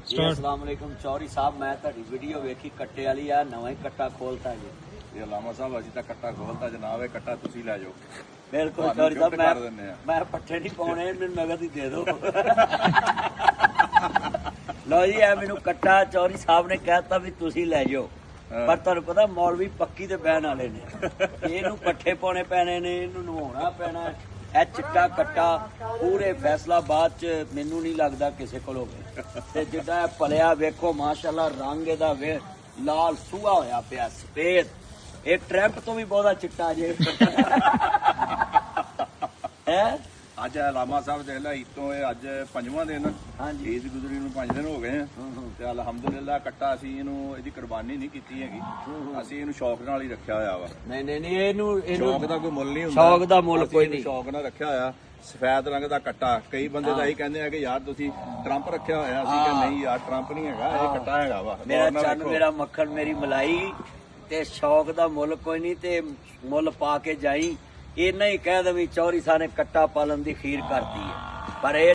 अस्सलाम वालेकुम चौधरी साहब, मैं ਤੁਹਾਡੀ ਵੀਡੀਓ ਵੇਖੀ ਕੱਟੇ ਵਾਲੀ ਆ, ਨਵਾਂ ਹੀ ਕੱਟਾ ਖੋਲਤਾ ਜੀ। ਇਹ ਲਾਮਾ ਸਾਹਿਬ ਅਸੀਂ ਤਾਂ ਕੱਟਾ ਖੋਲਤਾ ਜਨਾਬ, ਇਹ ਕੱਟਾ ਤੁਸੀਂ ਲੈ ਜਾਓ। ਬਿਲਕੁਲ ਚੌਧਰੀ ਸਾਹਿਬ, ਮੈਂ ਪੱਠੇ ਨਹੀਂ ਪਾਉਣੇ, ਮੈਨੂੰ ਨਗਦ ਹੀ ਦੇ ਦਿਓ। ਲਓ ਜੀ, ਇਹ ਮੈਨੂੰ ਕੱਟਾ ਚੌਧਰੀ ਸਾਹਿਬ ਨੇ ਕਹਿਤਾ ਵੀ ਤੁਸੀਂ ਲੈ ਜਾਓ, ਪਰ ਤੁਹਾਨੂੰ ਪਤਾ ਮੌਲਵੀ ਪੱਕੀ ਤੇ ਬਹਿਣ ਵਾਲੇ ਨੇ, ਇਹਨੂੰ ਪੱਠੇ ਪਾਉਣੇ ਪੈਣੇ ਨੇ, ਇਹਨੂੰ ਨਵਾਉਣਾ ਪੈਣਾ। ਇਹ ਚਿੱਟਾ ਕੱਟਾ ਪੂਰੇ ਫੈਸਲਾਬਾਦ ਚ ਮੈਨੂੰ ਨਹੀਂ ਲੱਗਦਾ ਕਿਸੇ ਕੋਲ ਹੋਵੇ। ਤੇ ਜਿੱਦਾਂ ਇਹ ਪਲਿਆ ਵੇਖੋ ਮਾਸ਼ਾਅੱਲਾ, ਰੰਗ ਇਹਦਾ ਵੇ ਲਾਲ ਸੂਹਾ ਹੋਇਆ ਪਿਆ, ਸਫੇਦ। ਇਹ ਟਰੈਂਪ ਤੋਂ ਵੀ ਬਹੁਤਾ ਚਿੱਟਾ ਜੇ ਹੈ। ਅੱਜ ਲਾਮਾ ਸਾਹਿਬ ਦੇਖ ਲੈ, ਇਤੋਂ ਇਹ ਅੱਜ 5ਵਾਂ ਦਿਨ, ਹਾਂਜੀ ਈਦ ਗੁਜ਼ਰੀ ਨੂੰ 5 ਦਿਨ ਹੋ ਗਏ ਆ ਤੇ ਅਲਹਮਦੁਲਿਲਾ ਕੱਟਾ ਅਸੀਂ ਇਹਨੂੰ ਇਹਦੀ ਕੁਰਬਾਨੀ ਨਹੀਂ ਕੀਤੀ ਹੈਗੀ, ਅਸੀਂ ਇਹਨੂੰ ਸ਼ੌਕ ਨਾਲ ਹੀ ਰੱਖਿਆ ਹੋਇਆ ਵਾ। ਨਹੀਂ ਇਹਨੂੰ ਸ਼ੌਕ ਦਾ ਕੋਈ ਮੁੱਲ ਨਹੀਂ ਹੁੰਦਾ, ਸ਼ੌਕ ਦਾ ਮੁੱਲ ਕੋਈ ਨਹੀਂ, ਸ਼ੌਕ ਨਾਲ ਰੱਖਿਆ ਹੋਇਆ। ਸਫੈਦ ਰੰਗ ਦਾ ਕੱਟਾ, ਕਈ ਬੰਦੇ ਤਾਂ ਇਹ ਕਹਿੰਦੇ ਆ ਕਿ ਯਾਰ ਤੁਸੀਂ ਟਰੰਪ ਰੱਖਿਆ ਹੋਇਆ, ਅਸੀਂ ਕਹਿੰਦੇ ਨਹੀਂ ਯਾਰ ਟਰੰਪ ਨਹੀਂ ਹੈਗਾ, ਇਹ ਕੱਟਾ ਹੈਗਾ ਵਾ। ਮੇਰਾ ਚੰਨ, ਮੇਰਾ ਮੱਖਣ, ਮੇਰੀ ਮਲਾਈ, ਤੇ ਸ਼ੌਕ ਦਾ ਮੁੱਲ ਕੋਈ ਨਹੀਂ, ਤੇ ਮੁੱਲ ਪਾ ਕੇ ਜਾਈ। ਇੰਨਾ ਹੀ ਕਹਿ ਦਵੀਂ ਚੌਧਰੀ ਸਾਹਿਬ ਨੇ ਕੱਟਾ ਪਾਲਣ ਦੀ ਖੀਰ ਕਰਤੀ ਹੈ, ਪਰ ਇਹ